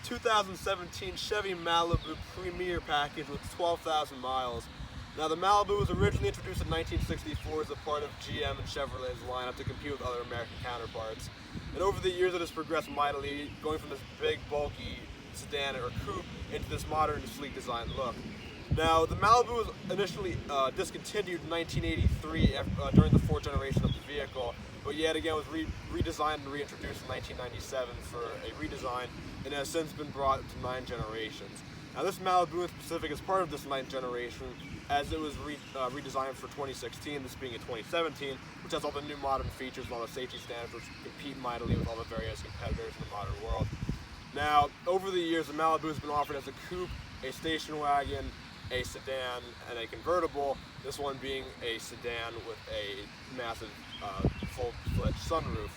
2017 Chevy Malibu Premier package with 12,000 miles. Now the Malibu was originally introduced in 1964 as a part of GM and Chevrolet's lineup to compete with other American counterparts. And over the years it has progressed mightily, going from this big, bulky sedan or coupe into this modern, sleek design look. Now, the Malibu was initially discontinued in 1983 during the fourth generation of the vehicle, but yet again was redesigned and reintroduced in 1997 for a redesign, and has since been brought to 9 generations. Now, this Malibu in specific is part of this 9th generation, as it was redesigned for 2016, this being in 2017, which has all the new modern features and all the safety standards which compete mightily with all the various competitors in the modern world. Now, over the years, the Malibu has been offered as a coupe, a station wagon, a sedan, and a convertible, this one being a sedan with a massive full-fledged sunroof.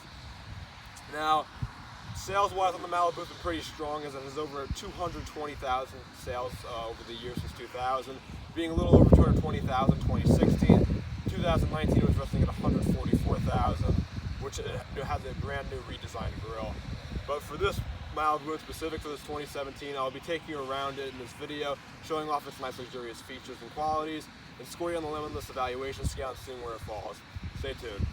Now, sales-wise on the Malibu has been pretty strong, as it has over 220,000 sales over the years since 2000, being a little over 220,000 in 2016. 2019 it was resting at 144,000, which it has a brand new redesigned grille. But for this Malibu in specific, for this 2017, I'll be taking you around it in this video, showing off its nice luxurious features and qualities, and scoring on the limitless evaluation scale and seeing where it falls. Stay tuned.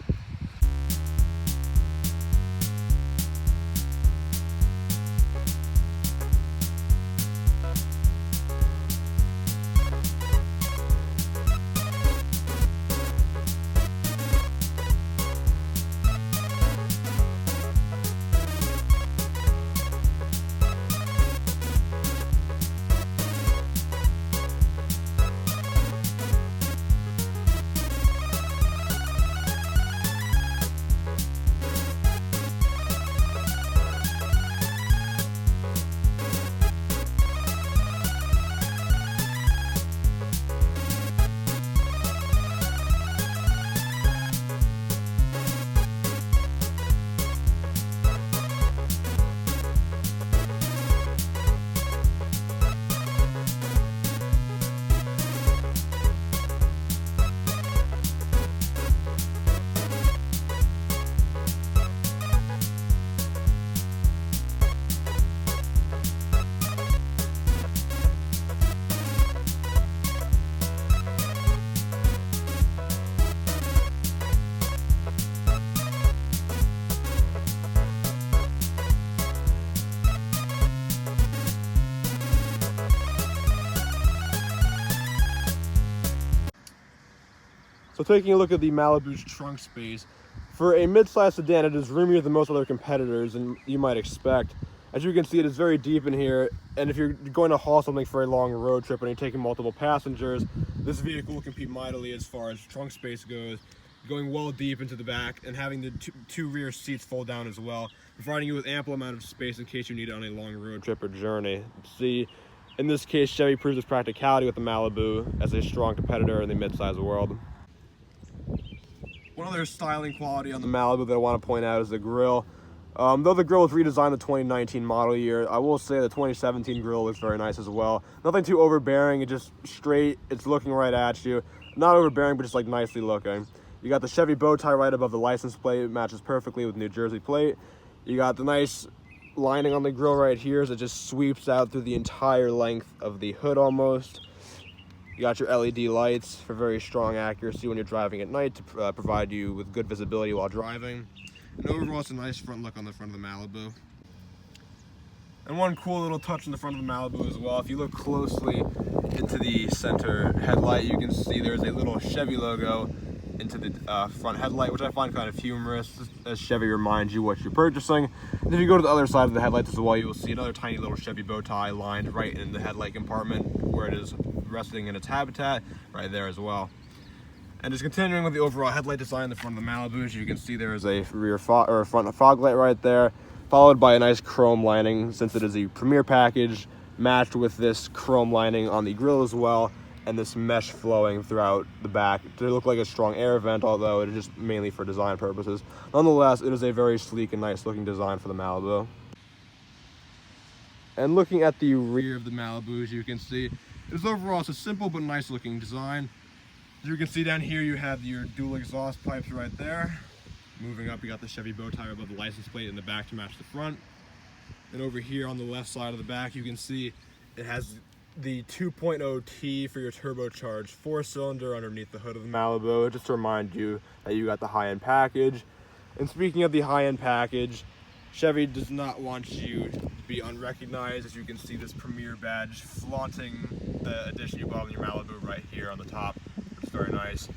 So taking a look at the Malibu's trunk space, for a mid-size sedan it is roomier than most other competitors, and you might expect. As you can see, it is very deep in here, and if you're going to haul something for a long road trip and you're taking multiple passengers, this vehicle will compete mightily as far as trunk space goes, going well deep into the back and having the two rear seats fold down as well, providing you with ample amount of space in case you need it on a long road trip or journey. See, in this case, Chevy proves its practicality with the Malibu as a strong competitor in the mid-size world. One other styling quality on the Malibu that I want to point out is the grille. Though the grille was redesigned the 2019 model year, I will say the 2017 grille looks very nice as well. Nothing too overbearing, it's just straight, it's looking right at you. Not overbearing, but just like nicely looking. You got the Chevy bow tie right above the license plate, it matches perfectly with New Jersey plate. You got the nice lining on the grille right here as it just sweeps out through the entire length of the hood almost. You got your LED lights for very strong accuracy when you're driving at night to provide you with good visibility while driving. And overall, it's a nice front look on the front of the Malibu. And one cool little touch in the front of the Malibu as well, if you look closely into the center headlight, you can see there's a little Chevy logo into the front headlight, which I find kind of humorous, as Chevy reminds you what you're purchasing. And if you go to the other side of the headlights as well, you will see another tiny little Chevy bow tie lined right in the headlight compartment where it is resting in its habitat, right there as well. And just continuing with the overall headlight design in the front of the Malibu, as you can see there is a front fog light right there, followed by a nice chrome lining, since it is a Premier package, matched with this chrome lining on the grille as well, and this mesh flowing throughout the back to look like a strong air vent, although it is just mainly for design purposes. Nonetheless, it is a very sleek and nice looking design for the Malibu. And looking at the rear of the Malibu, as you can see, it's overall it's a simple but nice looking design. As you can see down here, you have your dual exhaust pipes right there. Moving up, you got the Chevy bow tie above the license plate in the back to match the front. And over here on the left side of the back, you can see it has the 2.0T for your turbocharged 4-cylinder underneath the hood of the Malibu, just to remind you that you got the high-end package. And speaking of the high-end package, Chevy does not want you to be unrecognized. As you can see, this Premier badge flaunting the edition you bought on your Malibu right here on the top, which is very nice.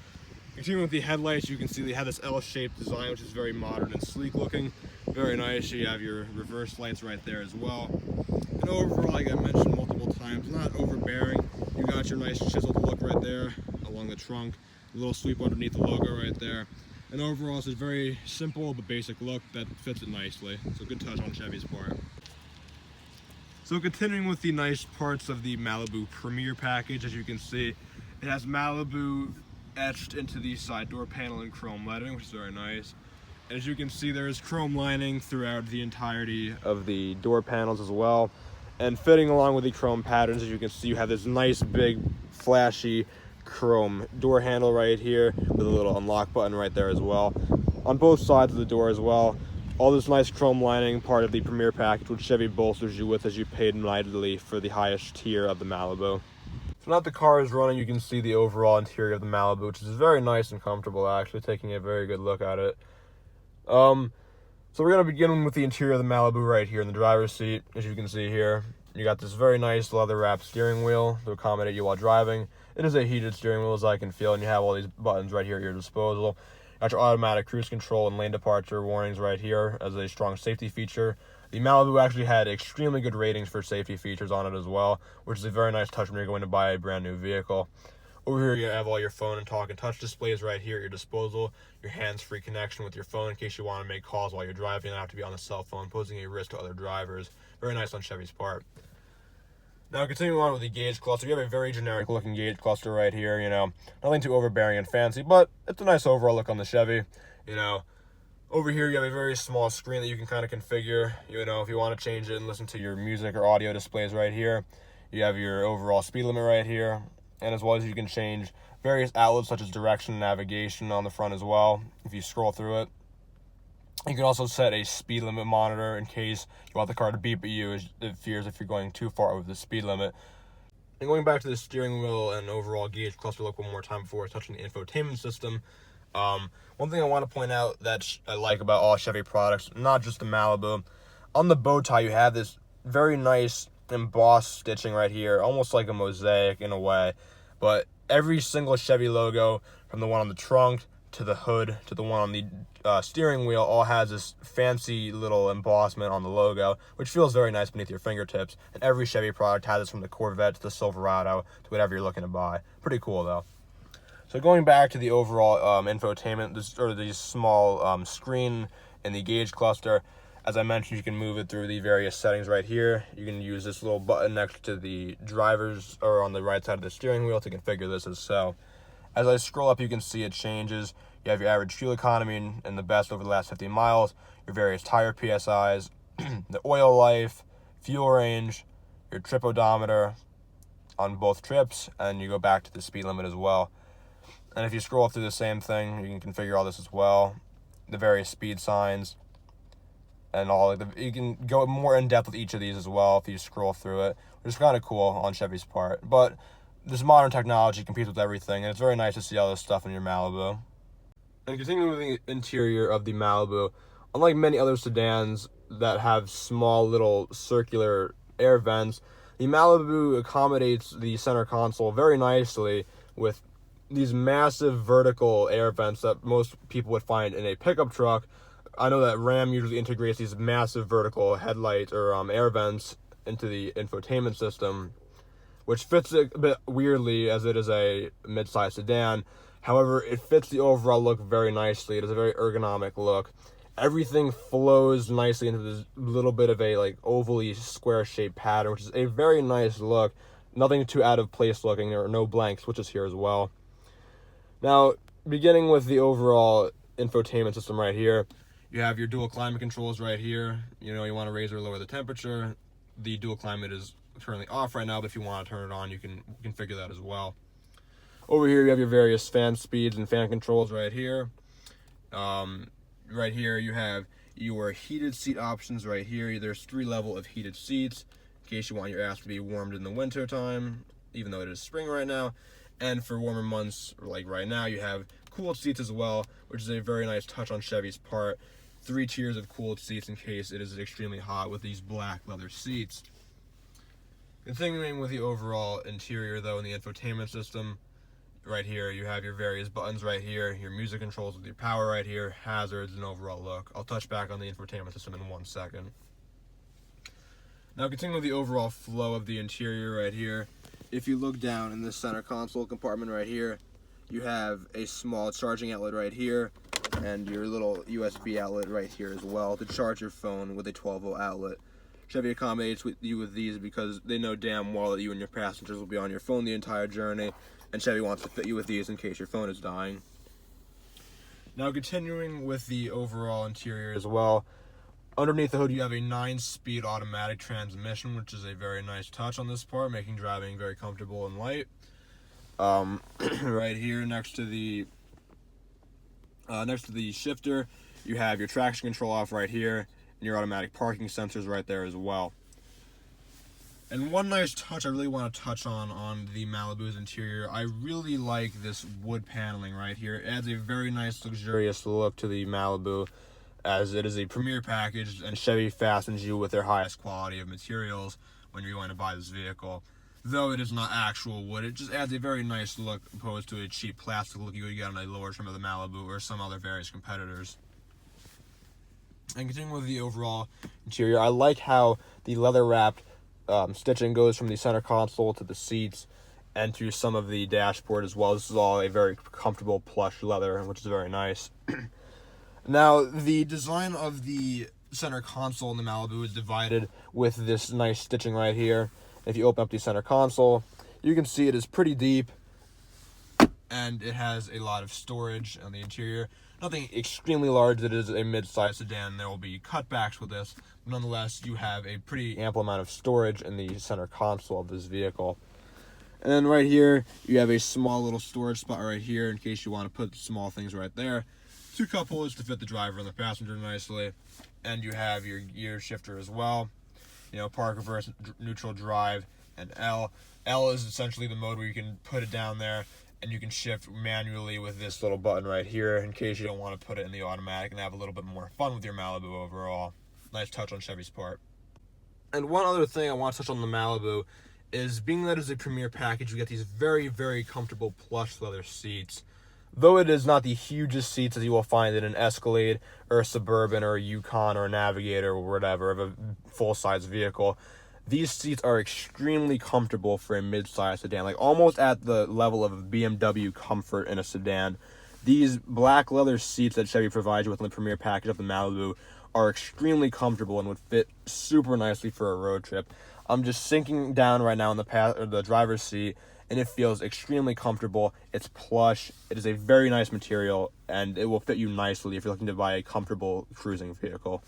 Continuing with the headlights, you can see they have this L-shaped design, which is very modern and sleek looking. Very nice. You have your reverse lights right there as well. And overall, like I mentioned multiple times, not overbearing. You got your nice chiseled look right there along the trunk, a little sweep underneath the logo right there. And overall, it's a very simple but basic look that fits it nicely. So good touch on Chevy's part. So continuing with the nice parts of the Malibu Premier package, as you can see, it has Malibu etched into the side door panel in chrome lettering, which is very nice. And as you can see, there is chrome lining throughout the entirety of the door panels as well. And fitting along with the chrome patterns, as you can see, you have this nice big flashy chrome door handle right here with a little unlock button right there as well. On both sides of the door as well. All this nice chrome lining, part of the Premier package, which Chevy bolsters you with as you paid mightily for the highest tier of the Malibu. So now that the car is running, you can see the overall interior of the Malibu, which is very nice and comfortable, actually, taking a very good look at it. So we're going to begin with the interior of the Malibu right here in the driver's seat. As you can see here, you got this very nice leather-wrapped steering wheel to accommodate you while driving. It is a heated steering wheel, as I can feel, and you have all these buttons right here at your disposal. Got your automatic cruise control and lane departure warnings right here as a strong safety feature. The Malibu actually had extremely good ratings for safety features on it as well, which is a very nice touch when you're going to buy a brand new vehicle. Over here, you have all your phone and talk and touch displays right here at your disposal. Your hands-free connection with your phone in case you want to make calls while you're driving and not have to be on the cell phone, posing a risk to other drivers. Very nice on Chevy's part. Now, continuing on with the gauge cluster, you have a very generic-looking gauge cluster right here. Nothing too overbearing and fancy, but it's a nice overall look on the Chevy. Over here, you have a very small screen that you can kind of configure. If you want to change it and listen to your music or audio displays right here. You have your overall speed limit right here. And as well as you can change various outlets such as direction and navigation on the front as well, if you scroll through it. You can also set a speed limit monitor in case you want the car to beep at you as it fears if you're going too far over the speed limit. And going back to the steering wheel and overall gauge cluster look one more time before touching the infotainment system. One thing I want to point out that I like about all Chevy products, not just the Malibu, on the bow tie you have this very nice embossed stitching right here, almost like a mosaic in a way, but every single Chevy logo, from the one on the trunk to the hood to the one on the steering wheel, all has this fancy little embossment on the logo, which feels very nice beneath your fingertips. And every Chevy product has this, from the Corvette to the Silverado to whatever you're looking to buy. Pretty cool though. So going back to the overall infotainment, the small screen in the gauge cluster. As I mentioned, you can move it through the various settings right here. You can use this little button next to the driver's, or on the right side of the steering wheel, to configure this as so. As I scroll up, you can see it changes. You have your average fuel economy and the best over the last 50 miles, your various tire PSIs, the oil life, fuel range, your trip odometer on both trips, and you go back to the speed limit as well. And if you scroll through the same thing, you can configure all this as well. The various speed signs. And you can go more in depth with each of these as well if you scroll through it, which is kind of cool on Chevy's part. But this modern technology competes with everything, and it's very nice to see all this stuff in your Malibu. And continuing with the interior of the Malibu, unlike many other sedans that have small little circular air vents, the Malibu accommodates the center console very nicely with these massive vertical air vents that most people would find in a pickup truck. I know that Ram usually integrates these massive vertical headlights or air vents into the infotainment system, which fits it a bit weirdly as it is a mid-size sedan. However, it fits the overall look very nicely. It is a very ergonomic look. Everything flows nicely into this little bit of a ovally square-shaped pattern, which is a very nice look. Nothing too out of place looking. There are no blank switches here as well. Now, beginning with the overall infotainment system right here, you have your dual climate controls right here. You want to raise or lower the temperature. The dual climate is currently off right now, but if you want to turn it on, you can configure that as well. Over here, you have your various fan speeds and fan controls right here. Right here, you have your heated seat options right here. There's 3 levels of heated seats in case you want your ass to be warmed in the winter time, even though it is spring right now. And for warmer months like right now, you have cooled seats as well, which is a very nice touch on Chevy's part. 3 tiers of cooled seats in case it is extremely hot with these black leather seats. Continuing with the overall interior though, in the infotainment system, right here you have your various buttons right here, your music controls with your power right here, hazards, and overall look. I'll touch back on the infotainment system in 1 second. Now continuing with the overall flow of the interior right here, if you look down in the center console compartment right here, you have a small charging outlet right here and your little USB outlet right here as well to charge your phone with a 12-volt outlet. Chevy accommodates you with these because they know damn well that you and your passengers will be on your phone the entire journey, and Chevy wants to fit you with these in case your phone is dying. Now continuing with the overall interior as well, underneath the hood you have a 9-speed automatic transmission, which is a very nice touch on this part, making driving very comfortable and light. Right here next to the shifter, you have your traction control off right here, and your automatic parking sensors right there as well. And one nice touch I really want to touch on the Malibu's interior, I really like this wood paneling right here. It adds a very nice luxurious look to the Malibu, as it is a Premier package and Chevy fastens you with their highest quality of materials when you're going to buy this vehicle. Though it is not actual wood, it just adds a very nice look opposed to a cheap plastic look you would get on a lower trim of the Malibu or some other various competitors. And continuing with the overall interior, I like how the leather wrapped stitching goes from the center console to the seats and to some of the dashboard as well. This is all a very comfortable plush leather, which is very nice. Now, the design of the center console in the Malibu is divided with this nice stitching right here. If you open up the center console, you can see it is pretty deep, and it has a lot of storage on the interior. Nothing extremely large. It is a mid-size sedan. There will be cutbacks with this, but nonetheless, you have a pretty ample amount of storage in the center console of this vehicle. And then right here, you have a small little storage spot right here in case you want to put small things right there. 2 cup holders to fit the driver and the passenger nicely, and you have your gear shifter as well. You know, park, reverse, neutral, drive, and L. L is essentially the mode where you can put it down there and you can shift manually with this little button right here in case you don't want to put it in the automatic and have a little bit more fun with your Malibu overall. Nice touch on Chevy's part. And one other thing I want to touch on the Malibu is, being that it's a Premier package, you get these very, very comfortable plush leather seats. Though it is not the hugest seats as you will find in an Escalade or a Suburban or a Yukon or a Navigator or whatever of a full-size vehicle, these seats are extremely comfortable for a mid-size sedan, like almost at the level of BMW comfort in a sedan. These black leather seats that Chevy provides you with in the Premier package of the Malibu are extremely comfortable and would fit super nicely for a road trip. I'm just sinking down right now in the driver's seat, and it feels extremely comfortable. It's plush, it is a very nice material, and it will fit you nicely if you're looking to buy a comfortable cruising vehicle.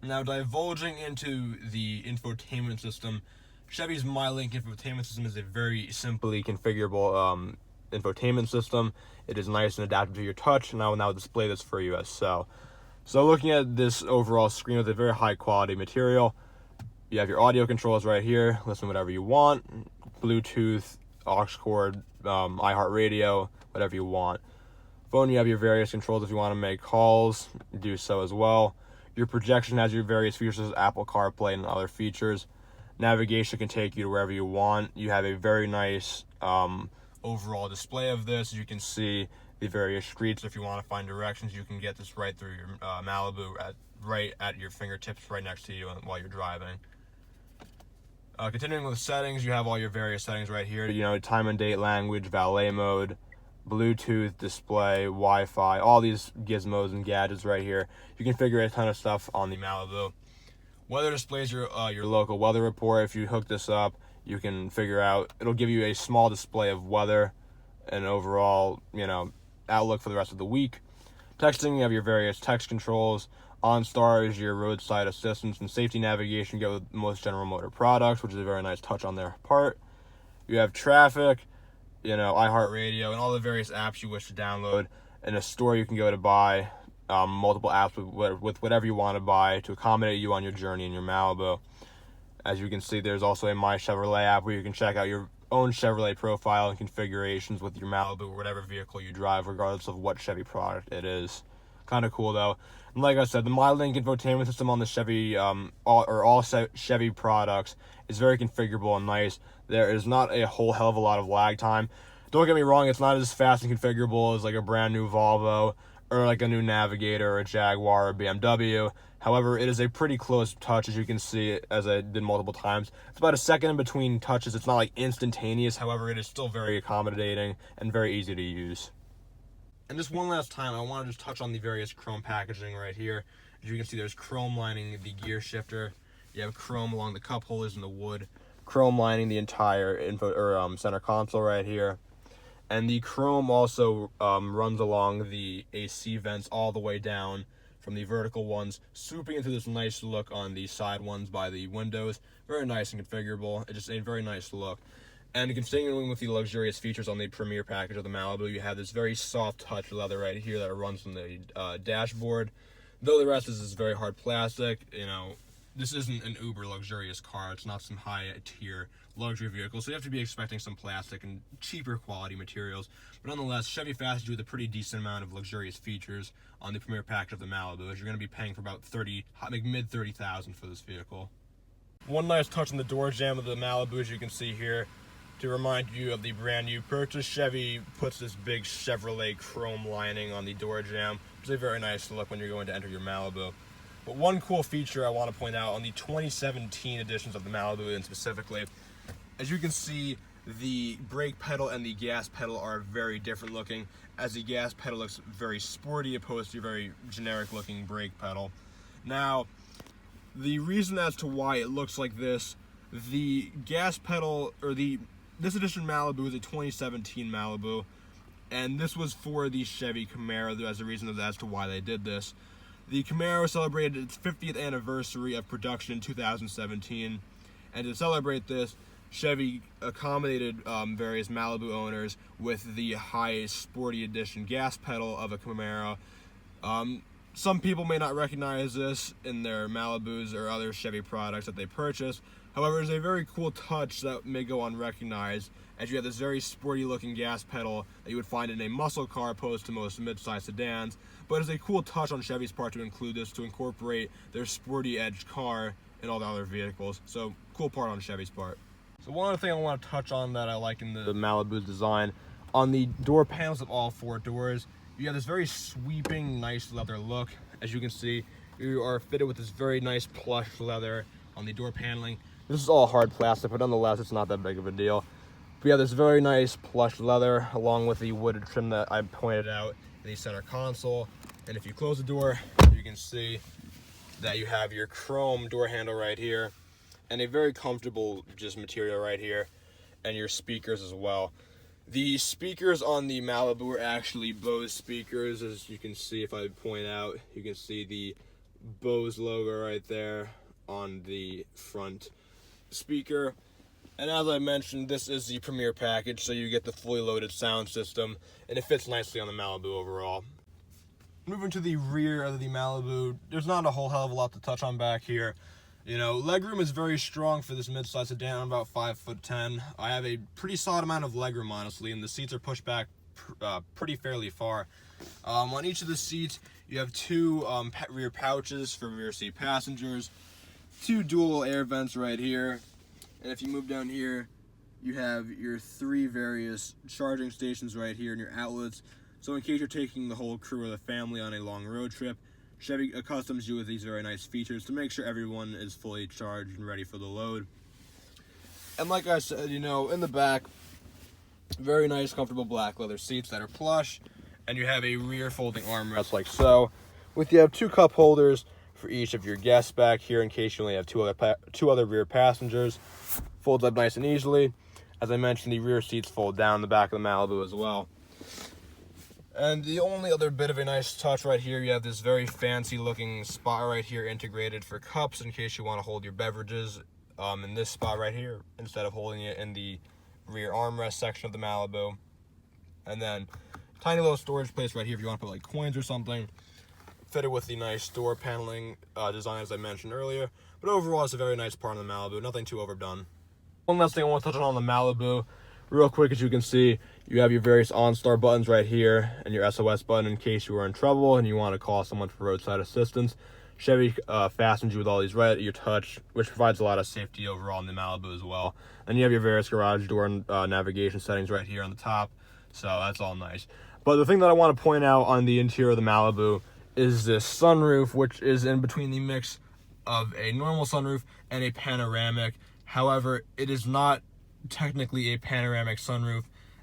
Now, divulging into the infotainment system, Chevy's MyLink infotainment system is a very simply configurable infotainment system. It is nice and adapted to your touch, and I will now display this for you as so. So looking at this overall screen with a very high quality material, you have your audio controls right here, listen to whatever you want, Bluetooth, aux cord, iHeartRadio, whatever you want. Phone, you have your various controls if you want to make calls, do so as well. Your projection has your various features such as Apple CarPlay and other features. Navigation can take you to wherever you want. You have a very nice overall display of this. You can see the various streets. If you want to find directions, you can get this right through your Malibu, right at your fingertips, right next to you while you're driving. Continuing with settings, you have all your various settings right here. You know, time and date, language, valet mode, Bluetooth, display, Wi-Fi, all these gizmos and gadgets right here. You can figure a ton of stuff on the Malibu. Weather displays your local weather report. If you hook this up, you can figure out, it'll give you a small display of weather and overall, you know, outlook for the rest of the week. Texting, you have your various text controls. OnStar is your roadside assistance, and safety navigation go with most General Motor products, which is a very nice touch on their part. You have traffic, you know, iHeartRadio, and all the various apps you wish to download, and a store you can go to buy multiple apps with whatever you want to buy to accommodate you on your journey in your Malibu. As you can see, there's also a My Chevrolet app where you can check out your own Chevrolet profile and configurations with your Malibu or whatever vehicle you drive, regardless of what Chevy product it is. Kind of cool though. And like I said, the MyLink infotainment system on the Chevy, all Chevy products is very configurable and nice. There is not a whole hell of a lot of lag time. Don't get me wrong, it's not as fast and configurable as like a brand new Volvo or like a new Navigator or a Jaguar or BMW. However, it is a pretty close touch, as you can see, as I did multiple times. It's about a second in between touches. It's not like instantaneous. However, it is still very accommodating and very easy to use. And just one last time, I want to just touch on the various chrome packaging right here. As you can see, there's chrome lining the gear shifter. You have chrome along the cup holders and the wood. Chrome lining the entire center console right here. And the chrome also runs along the AC vents all the way down from the vertical ones, swooping into this nice look on the side ones by the windows. Very nice and configurable. It's just a very nice look. And continuing with the luxurious features on the Premier package of the Malibu, you have this very soft touch leather right here that runs from the dashboard. Though the rest is this very hard plastic, you know, this isn't an uber luxurious car. It's not some high-tier luxury vehicle, so you have to be expecting some plastic and cheaper quality materials. But nonetheless, Chevy fascinates you with a pretty decent amount of luxurious features on the Premier package of the Malibu, as you're going to be paying for about mid-$30,000 for this vehicle. One nice touch on the door jamb of the Malibu, as you can see here, to remind you of the brand new purchase. Chevy puts this big Chevrolet chrome lining on the door jamb, which is a very nice look when you're going to enter your Malibu. But one cool feature I want to point out on the 2017 editions of the Malibu, and specifically, as you can see, the brake pedal and the gas pedal are very different looking, as the gas pedal looks very sporty opposed to a very generic looking brake pedal. Now, the reason as to why it looks like this, the gas pedal, or this edition Malibu is a 2017 Malibu, and this was for the Chevy Camaro as a reason as to why they did this. The Camaro celebrated its 50th anniversary of production in 2017, and to celebrate this, Chevy accommodated various Malibu owners with the high sporty edition gas pedal of a Camaro. Some people may not recognize this in their Malibus or other Chevy products that they purchase. However, it's a very cool touch that may go unrecognized, as you have this very sporty looking gas pedal that you would find in a muscle car opposed to most mid-size sedans. But it's a cool touch on Chevy's part to include this, to incorporate their sporty edge car in all the other vehicles. So, cool part on Chevy's part. So one other thing I want to touch on that I like in the Malibu's design, on the door panels of all four doors, you have this very sweeping, nice leather look. As you can see, you are fitted with this very nice plush leather on the door paneling. This is all hard plastic, but nonetheless, it's not that big of a deal. We have this very nice plush leather along with the wooded trim that I pointed out in the center console. And if you close the door, you can see that you have your chrome door handle right here and a very comfortable just material right here, and your speakers as well. The speakers on the Malibu are actually Bose speakers. As you can see, if I point out, you can see the Bose logo right there on the front speaker. And as I mentioned, this is the Premier package, so you get the fully loaded sound system, and it fits nicely on the Malibu overall. Moving to the rear of the Malibu, there's not a whole hell of a lot to touch on back here. You know, legroom is very strong for this mid-size sedan. I'm about 5'10". I have a pretty solid amount of legroom, honestly, and the seats are pushed back pretty fairly far. On each of the seats, you have two rear pouches for rear seat passengers, two dual air vents right here, and if you move down here, you have your three various charging stations right here and your outlets. So in case you're taking the whole crew or the family on a long road trip, Chevy accustoms you with these very nice features to make sure everyone is fully charged and ready for the load. And like I said, you know, in the back, very nice, comfortable black leather seats that are plush, and you have a rear folding armrest like so. You have two cup holders for each of your guests back here in case you only have two other rear passengers. Folds up nice and easily. As I mentioned, the rear seats fold down the back of the Malibu as well. And the only other bit of a nice touch right here, you have this very fancy looking spot right here integrated for cups in case you want to hold your beverages in this spot right here instead of holding it in the rear armrest section of the Malibu. And then tiny little storage place right here if you want to put like coins or something. fitted with the nice door paneling design as I mentioned earlier. But overall, it's a very nice part of the Malibu. Nothing too overdone. One last thing I want to touch on the Malibu, real quick. As you can see, you have your various OnStar buttons right here, and your SOS button in case you are in trouble and you want to call someone for roadside assistance. Chevy fastens you with all these right at your touch, which provides a lot of safety overall in the Malibu as well. And you have your various garage door navigation settings right here on the top, so that's all nice. But the thing that I want to point out on the interior of the Malibu is this sunroof, which is in between the mix of a normal sunroof and a panoramic. However, it is not technically a panoramic sunroof,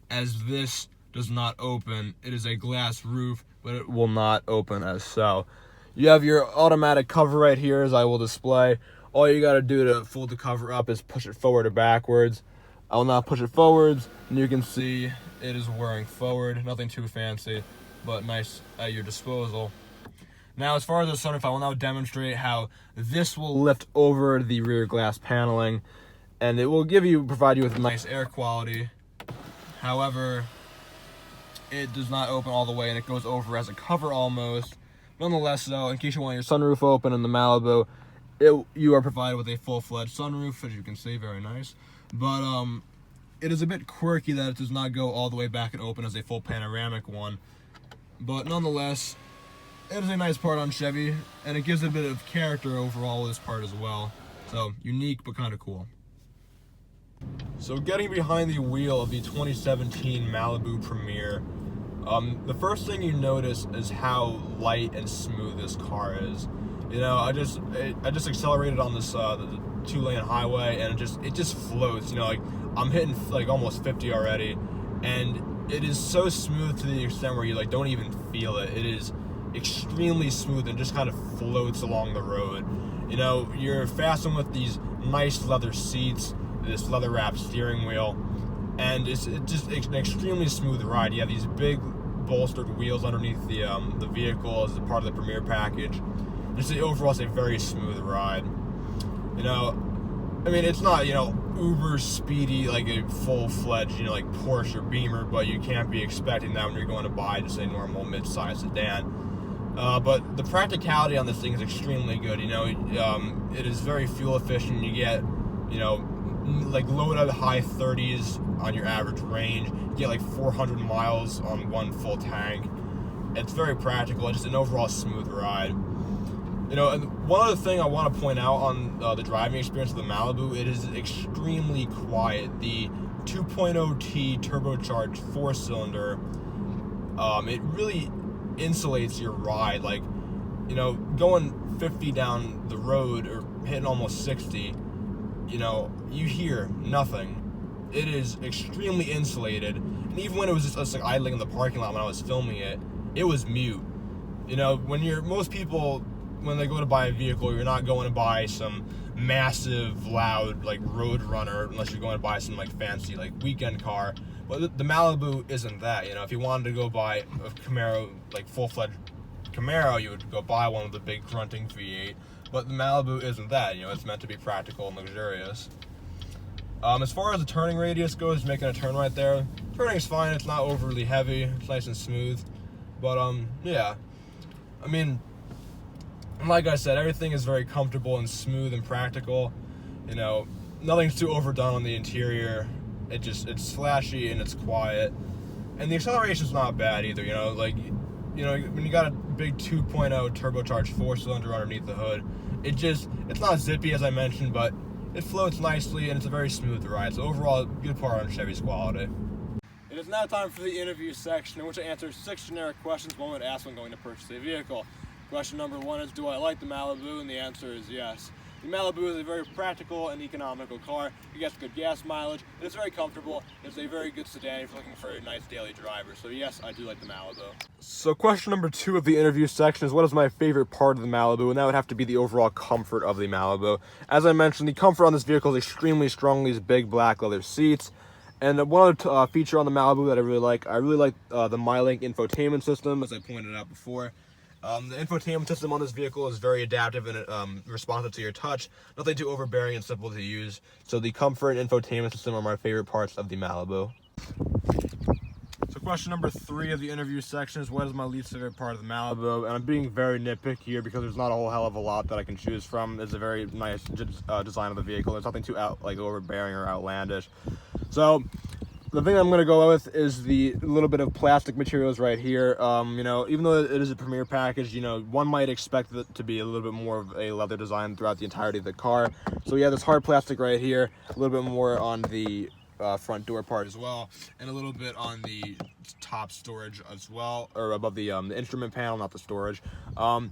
as this does not open. It is a glass roof, but it will not open as so. You have your automatic cover right here, as I will display. All you got to do to fold the cover up is push it forward or backwards. I will now push it forwards, and you can see it is whirring forward. Nothing too fancy, but nice at your disposal. Now, as far as the sunroof, I will now demonstrate how this will lift over the rear glass paneling, and it will provide you with nice air quality. However, it does not open all the way, and it goes over as a cover almost. Nonetheless, though, in case you want your sunroof open in the Malibu, you are provided with a full-fledged sunroof, as you can see, very nice. But it is a bit quirky that it does not go all the way back and open as a full panoramic one. But nonetheless, it is a nice part on Chevy, and it gives it a bit of character overall with this part as well. So, unique but kind of cool. So, getting behind the wheel of the 2017 Malibu Premier, the first thing you notice is how light and smooth this car is. You know, I just accelerated on this the 2-lane highway, and it just floats. You know, like I'm hitting like almost 50 already, and it is so smooth to the extent where you like don't even feel it. It is extremely smooth and just kind of floats along the road. You know, you're fastened with these nice leather seats, this leather wrapped steering wheel, and it's just an extremely smooth ride. You have these big bolstered wheels underneath the vehicle as a part of the Premier package. Just overall, it's a very smooth ride. You know, I mean, it's not, you know, uber speedy like a full-fledged, you know, like Porsche or Beamer, but you can't be expecting that when you're going to buy just a normal mid-size sedan. But the practicality on this thing is extremely good. You know, it is very fuel efficient. You get, you know, like low to high 30s on your average range. You get like 400 miles on one full tank. It's very practical. It's just an overall smooth ride. You know, and one other thing I want to point out on the driving experience of the Malibu, it is extremely quiet. The 2.0T turbocharged 4-cylinder, it really insulates your ride. Like, you know, going 50 down the road or hitting almost 60, you know, you hear nothing. It is extremely insulated, and even when it was just like idling in the parking lot when I was filming it, it was mute. You know, most people, when they go to buy a vehicle, you're not going to buy some massive, loud, like road runner, unless you're going to buy some like fancy, like weekend car. But the Malibu isn't that. You know, if you wanted to go buy a Camaro, like full-fledged Camaro, you would go buy one with the big grunting V8. But the Malibu isn't that. You know, it's meant to be practical and luxurious. As far as the turning radius goes, making a turn right there, turning's fine. It's not overly heavy. It's nice and smooth. But yeah, I mean, like I said, everything is very comfortable and smooth and practical. You know, nothing's too overdone on the interior. It's flashy and it's quiet. And the acceleration's not bad either, you know, like, you know, when you got a big 2.0 turbocharged 4-cylinder underneath the hood, it's not zippy as I mentioned, but it floats nicely and it's a very smooth ride. So overall, good part on Chevy's quality. It is now time for the interview section in which I answer 6 generic questions one would ask when going to purchase a vehicle. Question number 1 is, do I like the Malibu? And the answer is yes. The Malibu is a very practical and economical car. It gets good gas mileage. It's very comfortable. It's a very good sedan if you're looking for a nice daily driver. So yes, I do like the Malibu. So question number 2 of the interview section is, what is my favorite part of the Malibu? And that would have to be the overall comfort of the Malibu. As I mentioned, the comfort on this vehicle is extremely strong. These big black leather seats. And one other feature on the Malibu that I really like the MyLink infotainment system, as I pointed out before. The infotainment system on this vehicle is very adaptive and responsive to your touch. Nothing too overbearing and simple to use. So the comfort and infotainment system are my favorite parts of the Malibu. So Question number 3 of the interview section is, what is my least favorite part of the Malibu? And I'm being very nitpicky here because there's not a whole hell of a lot that I can choose from. It's a very nice design of the vehicle. There's nothing too overbearing or outlandish. So the thing I'm going to go with is the little bit of plastic materials right here. You know, even though it is a Premier package, you know, one might expect it to be a little bit more of a leather design throughout the entirety of the car. So yeah, this hard plastic right here, a little bit more on the front door part as well, and a little bit on the top storage as well, or above the instrument panel, not the storage. I'm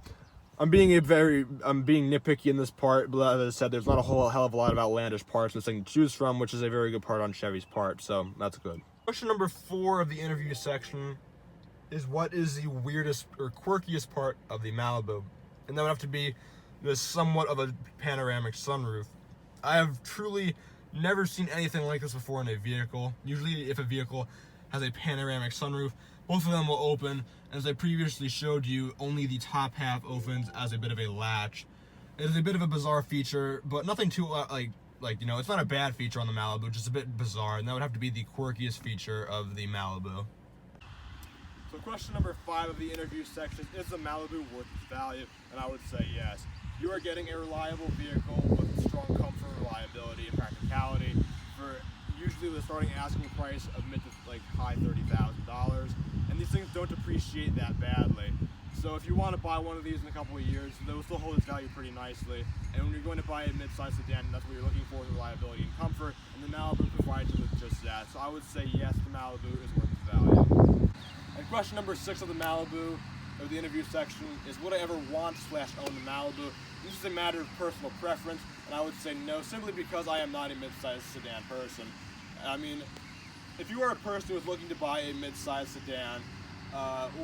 being nitpicky in this part, but as I said, there's not a whole hell of a lot of outlandish parts in this thing to choose from, which is a very good part on Chevy's part, so that's good. Question number 4 of the interview section is, what is the weirdest or quirkiest part of the Malibu? And that would have to be the somewhat of a panoramic sunroof. I have truly never seen anything like this before in a vehicle. Usually if a vehicle has a panoramic sunroof, both of them will open. As I previously showed you, only the top half opens as a bit of a latch. It is a bit of a bizarre feature, but nothing too you know, it's not a bad feature on the Malibu, just a bit bizarre, and that would have to be the quirkiest feature of the Malibu. So question number 5 of the interview section, is the Malibu worth its value? And I would say yes. You are getting a reliable vehicle with strong comfort, reliability, and practicality for usually the starting asking price of mid to high $30,000, and these things don't depreciate that badly. So if you want to buy one of these in a couple of years, they'll still hold its value pretty nicely. And when you're going to buy a mid-size sedan, that's what you're looking for, is reliability and comfort, and the Malibu provides you with just that. So I would say yes, the Malibu is worth its value. And question number 6 of the Malibu, of the interview section, is, would I ever want / own the Malibu? This is a matter of personal preference, and I would say no, simply because I am not a mid-sized sedan person. I mean, if you are a person who is looking to buy a mid-sized sedan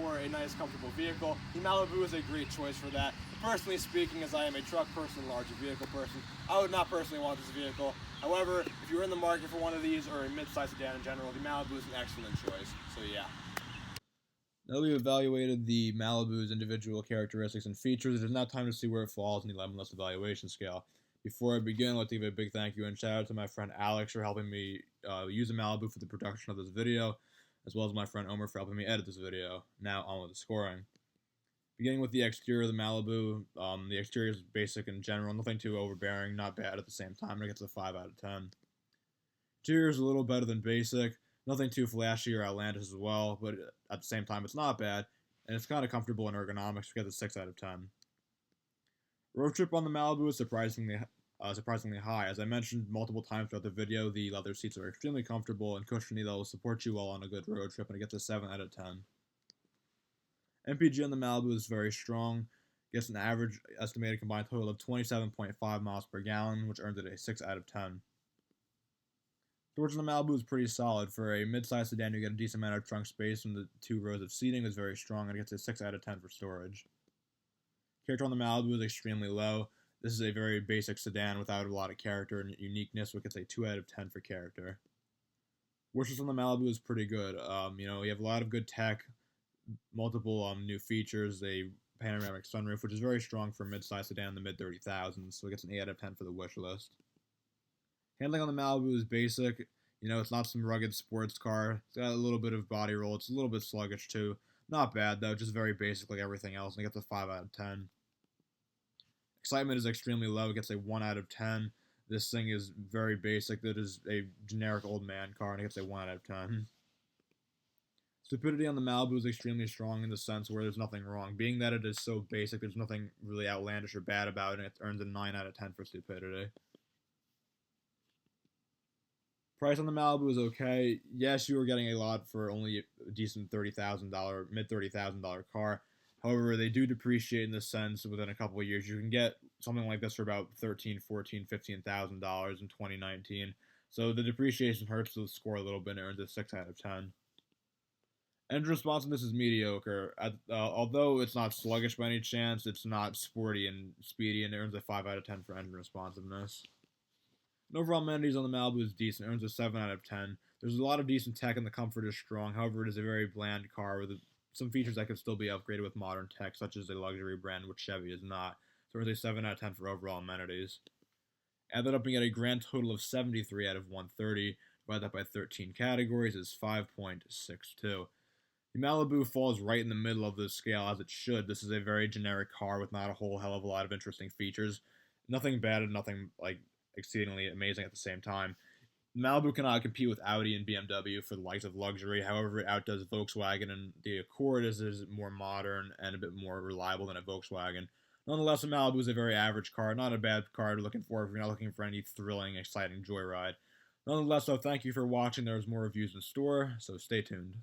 or a nice, comfortable vehicle, the Malibu is a great choice for that. Personally speaking, as I am a truck person and larger vehicle person, I would not personally want this vehicle. However, if you're in the market for one of these or a mid-sized sedan in general, the Malibu is an excellent choice. So yeah. Now that we've evaluated the Malibu's individual characteristics and features, it is now time to see where it falls in the 11 list evaluation scale. Before I begin, I'd like to give a big thank you and shout out to my friend Alex for helping me use the Malibu for the production of this video, as well as my friend Omer for helping me edit this video. Now on with the scoring. Beginning with the exterior of the Malibu, the exterior is basic in general, nothing too overbearing, not bad at the same time, and it gets a 5 out of 10. Interior is a little better than basic, nothing too flashy or outlandish as well, but at the same time it's not bad, and it's kind of comfortable in ergonomics, we get a 6 out of 10. Road trip on the Malibu is surprisingly high. As I mentioned multiple times throughout the video, the leather seats are extremely comfortable and cushiony that will support you well on a good road trip, and it gets a 7 out of 10. MPG on the Malibu is very strong, gets an average estimated combined total of 27.5 miles per gallon, which earns it a 6 out of 10. Storage on the Malibu is pretty solid. For a mid-sized sedan, you get a decent amount of trunk space, and the 2 rows of seating is very strong, and it gets a 6 out of 10 for storage. Character on the Malibu is extremely low. This is a very basic sedan without a lot of character and uniqueness, which gets a 2 out of 10 for character. Wishlist on the Malibu is pretty good. You know, you have a lot of good tech, multiple new features, a panoramic sunroof, which is very strong for a mid-sized sedan in the mid-30,000s, so it gets an 8 out of 10 for the wish list. Handling on the Malibu is basic. You know, it's not some rugged sports car. It's got a little bit of body roll. It's a little bit sluggish too. Not bad though, just very basic like everything else, and it gets a 5 out of 10. Excitement is extremely low. It gets a 1 out of 10. This thing is very basic. That is a generic old man car, and it gets a 1 out of 10. Stupidity on the Malibu is extremely strong in the sense where there's nothing wrong. Being that it is so basic, there's nothing really outlandish or bad about it, and it earns a 9 out of 10 for stupidity. Price on the Malibu is okay. Yes, you are getting a lot for only a decent $30,000, mid-$30,000 car. However, they do depreciate in the sense within a couple of years. You can get something like this for about $13,000, $14,000, $15,000 in 2019. So the depreciation hurts the score a little bit and earns a 6 out of 10. Engine responsiveness is mediocre. Although it's not sluggish by any chance, it's not sporty and speedy, and it earns a 5 out of 10 for engine responsiveness. And overall amenities on the Malibu is decent. It earns a 7 out of 10. There's a lot of decent tech and the comfort is strong. However, it is a very bland car with some features that could still be upgraded with modern tech, such as a luxury brand, which Chevy is not. So it earns a 7 out of 10 for overall amenities. Add that up and get a grand total of 73 out of 130. Divide that by 13 categories is 5.62. The Malibu falls right in the middle of this scale, as it should. This is a very generic car with not a whole hell of a lot of interesting features. Nothing bad and nothing like exceedingly amazing at the same time. Malibu cannot compete with Audi and BMW for the likes of luxury. However, it outdoes Volkswagen, and the Accord is more modern and a bit more reliable than a Volkswagen. Nonetheless, a Malibu is a very average car, not a bad car to be looking for if you're not looking for any thrilling, exciting joyride. Nonetheless, though, thank you for watching. There's more reviews in store, so stay tuned.